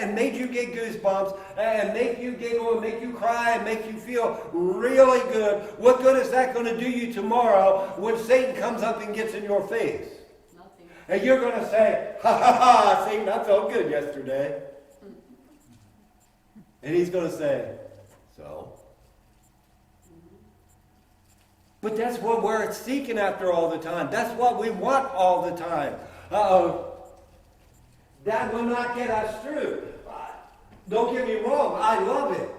and made you get goosebumps and make you giggle and make you cry and make you feel really good, what good is that going to do you tomorrow when Satan comes up and gets in your face? Nothing. And you're going to say, ha ha ha, Satan, I felt good yesterday. And he's going to say, so? But that's what we're seeking after all the time. That's what we want all the time. That will not get us through. Don't get me wrong, I love it.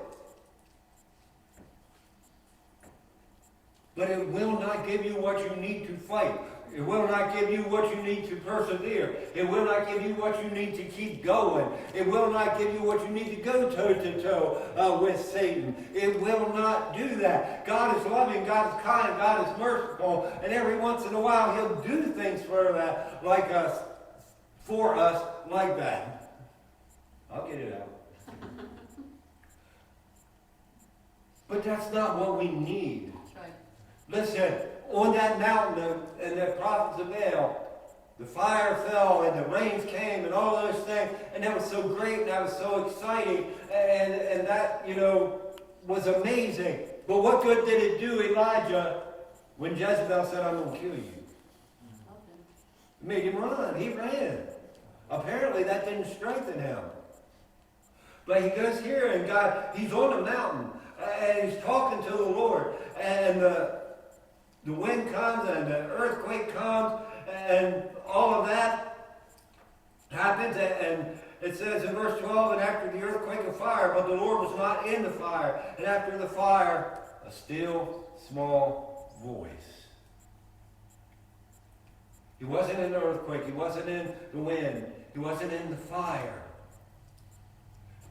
But it will not give you what you need to fight. It will not give you what you need to persevere. It will not give you what you need to keep going. It will not give you what you need to go toe-to-toe with Satan. It will not do that. God is loving, God is kind, God is merciful, and every once in a while He'll do things for that, like us, for us, like that. I'll get it out. But that's not what we need. That's right. Listen, on that mountain and the prophets of Baal, the fire fell and the rains came and all those things, and that was so great and that was so exciting, and that, was amazing. But what good did it do Elijah when Jezebel said, I'm going to kill you? It made him run. He ran. Apparently that didn't strengthen him. But he goes here and he's on the mountain and he's talking to the Lord, and the wind comes and the earthquake comes and all of that happens, and it says in verse 12, and after the earthquake a fire, but the Lord was not in the fire, and after the fire a still small voice. He wasn't in the earthquake, he wasn't in the wind, he wasn't in the fire,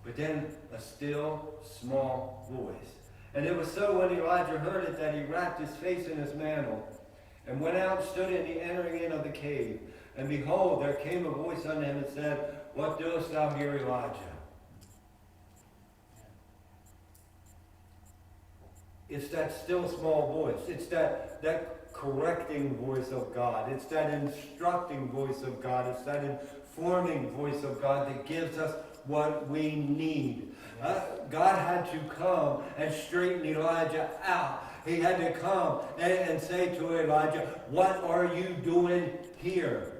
but then a still small voice. And it was so when Elijah heard it that he wrapped his face in his mantle and went out and stood in the entering in of the cave. And behold, there came a voice unto him and said, What doest thou here, Elijah? It's that still small voice. It's that correcting voice of God. It's that instructing voice of God. It's that informing voice of God that gives us what we need. God had to come and straighten Elijah out. He had to come and say to Elijah, what are you doing here?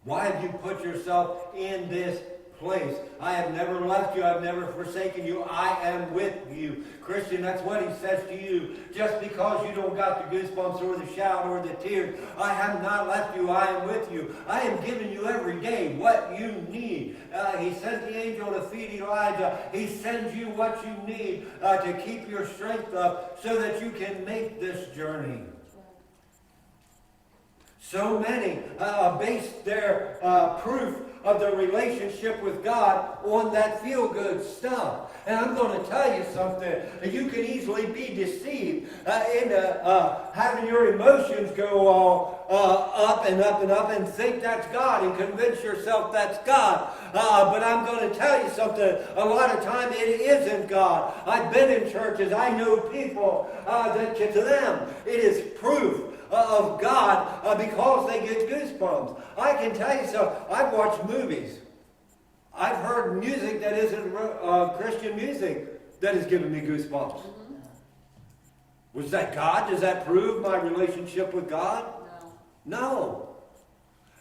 Why have you put yourself in this place? I have never left you. I've never forsaken you. I am with you. Christian, that's what he says to you. Just because you don't got the goosebumps or the shout or the tears, I have not left you. I am with you. I am giving you every day what you need. He sent the angel to feed Elijah. He sends you what you need to keep your strength up so that you can make this journey. So many base their proof of their relationship with God on that feel-good stuff. And I'm going to tell you something. You can easily be deceived into having your emotions go all up and up and up and think that's God and convince yourself that's God. But I'm going to tell you something. A lot of time it isn't God. I've been in churches. I know people that to them it is proof of God because they get goosebumps. I can tell you so. I've watched movies. I've heard music that isn't Christian music that has given me goosebumps. Was that God? Does that prove my relationship with God? No.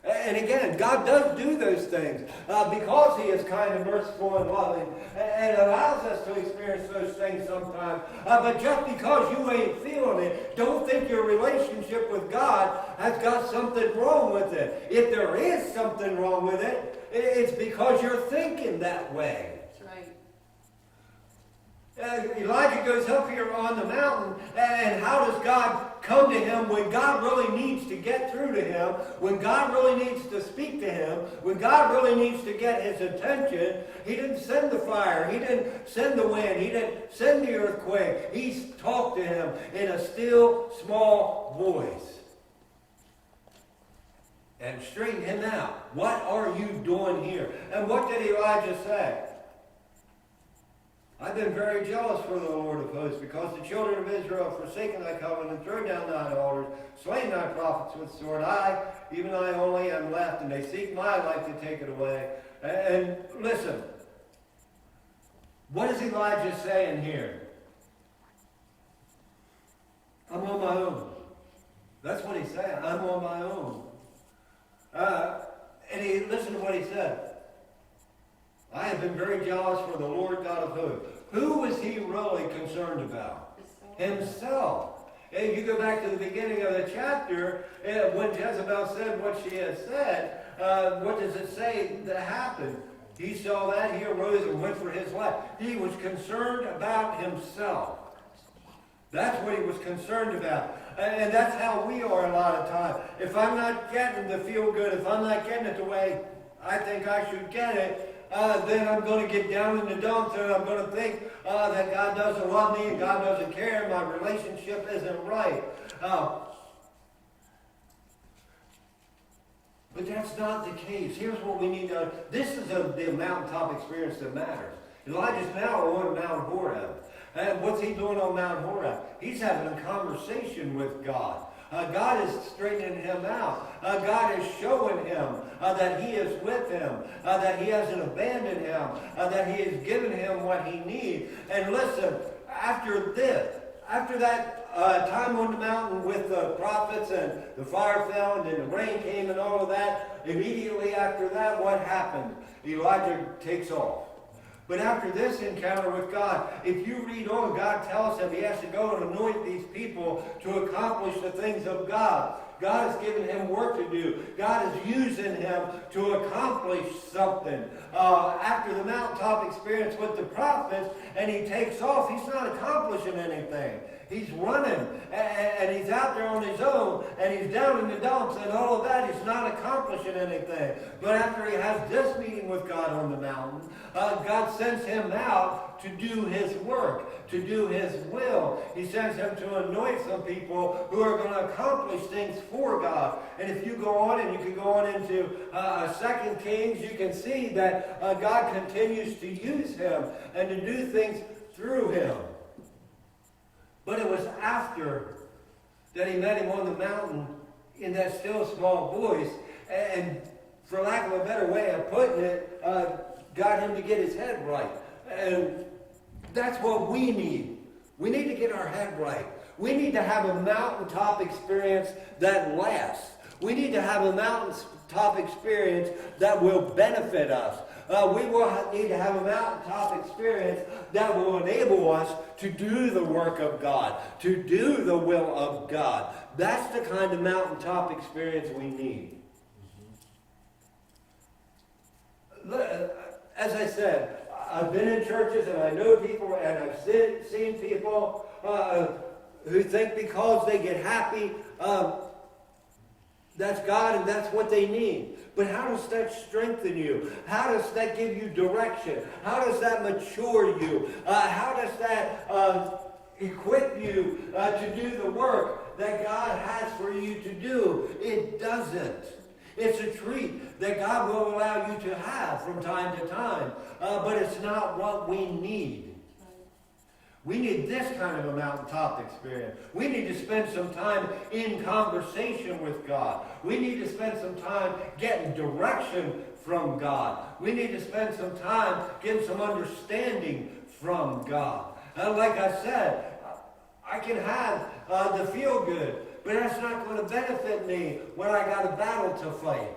And again, God does do those things because He is kind and merciful and loving and allows us to experience those things sometimes. But just because you ain't feeling it, don't think your relationship with God has got something wrong with it. If there is something wrong with it, it's because you're thinking that way. Elijah goes up here on the mountain, and how does God come to him when God really needs to get through to him, when God really needs to speak to him, when God really needs to get his attention? He didn't send the fire, He didn't send the wind, He didn't send the earthquake. He talked to him in a still, small voice and straightened him out. What are you doing here? And what did Elijah say? I've been very jealous for the Lord of hosts, because the children of Israel have forsaken thy covenant, thrown down thine altars, slain thy prophets with sword. Even I only am left, and they seek my life to take it away. And listen, What is Elijah saying here? I'm on my own. That's what he's saying. I'm on my own. And listen to what he said. I have been very jealous for the Lord God of hosts. Who was he really concerned about? Himself. If you go back to the beginning of the chapter, when Jezebel said what she had said, what does it say that happened? He saw that, he arose and went for his life. He was concerned about himself. That's what he was concerned about. And that's how we are a lot of times. If I'm not getting the feel good, if I'm not getting it the way I think I should get it, then I'm going to get down in the dumps and I'm going to think that God doesn't love me and God doesn't care. My relationship isn't right. But that's not the case. Here's what we need to... This is the mountaintop experience that matters. Elijah's now on Mount Horeb. And what's he doing on Mount Horeb? He's having a conversation with God. God is straightening him out. God is showing him that he is with him, that he hasn't abandoned him, that he has given him what he needs. And listen, after that time on the mountain with the prophets and the fire fell and then the rain came and all of that, immediately after that, what happened? Elijah takes off. But after this encounter with God, if you read on, God tells him he has to go and anoint these people to accomplish the things of God. God has given him work to do. God is using him to accomplish something. After the mountaintop experience with the prophets, and he takes off, he's not accomplishing anything. He's running, and he's out there on his own, and he's down in the dumps, and all of that, he's not accomplishing anything. But after he has this meeting with God on the mountain, God sends him out to do his work, to do his will. He sends him to anoint some people who are going to accomplish things for God. And if you go on, and you can go on into 2 Kings, you can see that God continues to use him and to do things through him. But it was after that he met him on the mountain in that still small voice, and for lack of a better way of putting it, got him to get his head right. And that's what we need. We need to get our head right. We need to have a mountaintop experience that lasts. We need to have a mountaintop experience that will benefit us. We will need to have a mountaintop experience that will enable us to do the work of God, to do the will of God. That's the kind of mountaintop experience we need. As I said, I've been in churches and I know people and I've seen people who think because they get happy, that's God and that's what they need. But how does that strengthen you? How does that give you direction? How does that mature you? How does that equip you to do the work that God has for you to do? It doesn't. It's a treat that God will allow you to have from time to time, but it's not what we need. We need this kind of a mountaintop experience. We need to spend some time in conversation with God. We need to spend some time getting direction from God. We need to spend some time getting some understanding from God. Like I said, I can have the feel good, but that's not going to benefit me when I got a battle to fight.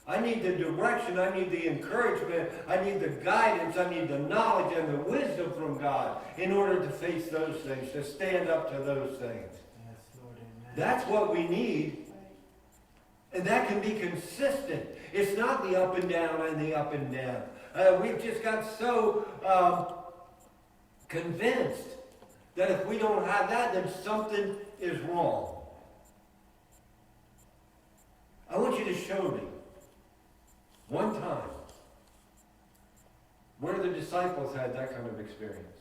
I need the direction, I need the encouragement, I need the guidance, I need the knowledge and the wisdom from God in order to face those things, to stand up to those things. Yes, Lord, amen. That's what we need. And that can be consistent. It's not the up and down and the up and down. We've just got so convinced that if we don't have that, then something is wrong. I want you to show me one time where the disciples had that kind of experience.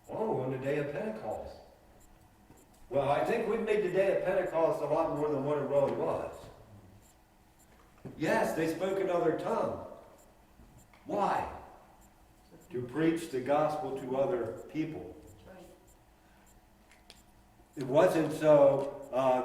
Oh, on the day of Pentecost. Well, I think we've made the day of Pentecost a lot more than what it really was. Yes, they spoke another tongue. Why? To preach the gospel to other people. It wasn't so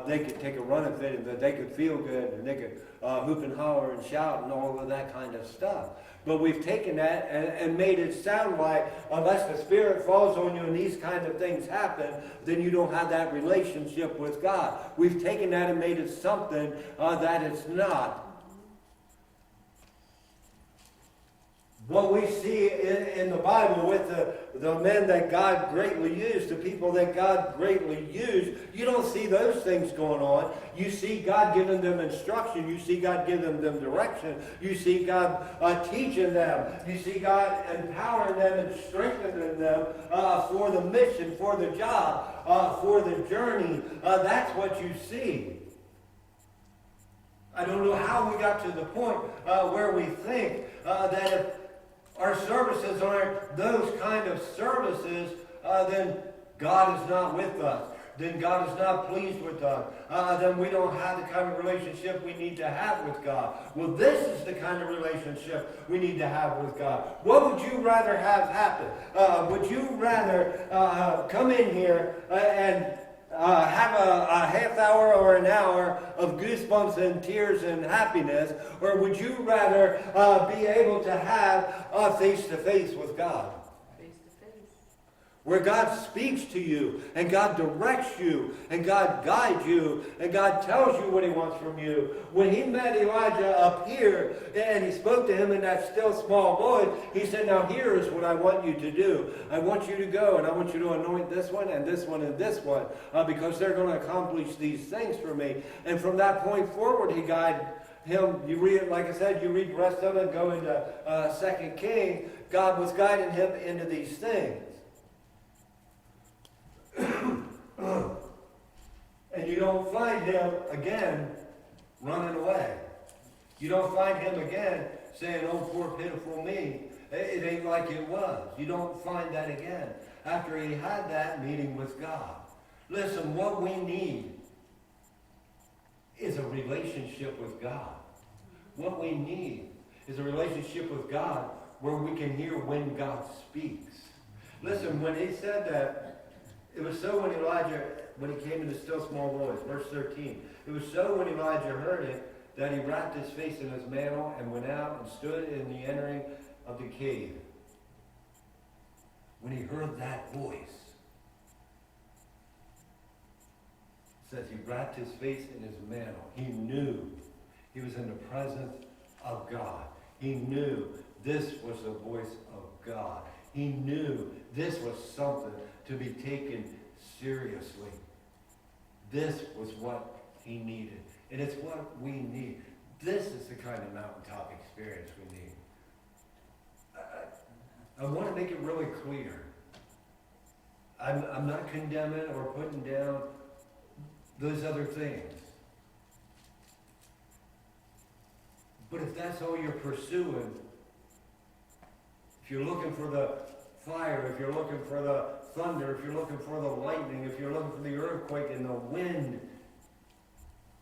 they could take a run of it and that they could feel good and they could hoop and holler and shout and all of that kind of stuff. But we've taken that and made it sound like unless the Spirit falls on you and these kind of things happen, then you don't have that relationship with God. We've taken that and made it something that it's not. What we see in the Bible with the men that God greatly used, the people that God greatly used, you don't see those things going on. You see God giving them instruction. You see God giving them direction. You see God teaching them. You see God empowering them and strengthening them for the mission, for the job, for the journey. That's what you see. I don't know how we got to the point where we think that if our services aren't those kind of services, then God is not with us. Then God is not pleased with us. Then we don't have the kind of relationship we need to have with God. Well, this is the kind of relationship we need to have with God. What would you rather have happen? Would you rather come in here and have a half hour or an hour of goosebumps and tears and happiness, or would you rather be able to have a face-to-face with God? Where God speaks to you, and God directs you, and God guides you, and God tells you what He wants from you. When He met Elijah up here, and He spoke to him in that still small voice, He said, now here is what I want you to do. I want you to go, and I want you to anoint this one, and this one, and this one, because they're going to accomplish these things for me. And from that point forward, He guided him. You read, like I said, you read the rest of it, go into 2 Kings. God was guiding him into these things. And you don't find him again running away. You don't find him again saying, oh, poor pitiful me. It ain't like it was. You don't find that again after he had that meeting with God. Listen, what we need is a relationship with God. What we need is a relationship with God where we can hear when God speaks. Listen, when he said that, it was so when Elijah, when he came in the still small voice, verse 13, it was so when Elijah heard it that he wrapped his face in his mantle and went out and stood in the entering of the cave. When he heard that voice, it says he wrapped his face in his mantle. He knew he was in the presence of God. He knew this was the voice of God. He knew this was something to be taken seriously. This was what he needed. And it's what we need. This is the kind of mountaintop experience we need. I want to make it really clear. I'm not condemning or putting down those other things. But if that's all you're pursuing, if you're looking for the fire, if you're looking for the thunder, if you're looking for the lightning, if you're looking for the earthquake and the wind,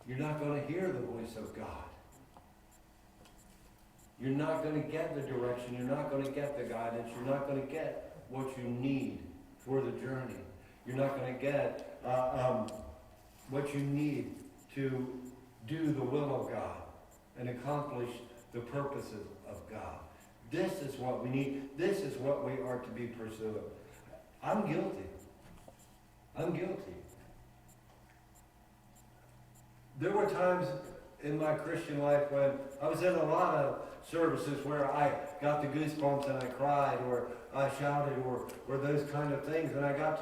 you're not going to hear the voice of God. You're not going to get the direction. You're not going to get the guidance. You're not going to get what you need for the journey. You're not going to get what you need to do the will of God and accomplish the purposes of God. This is what we need. This is what we are to be pursuing. I'm guilty. I'm guilty. There were times in my Christian life when I was in a lot of services where I got the goosebumps and I cried or I shouted or those kind of things, and I got to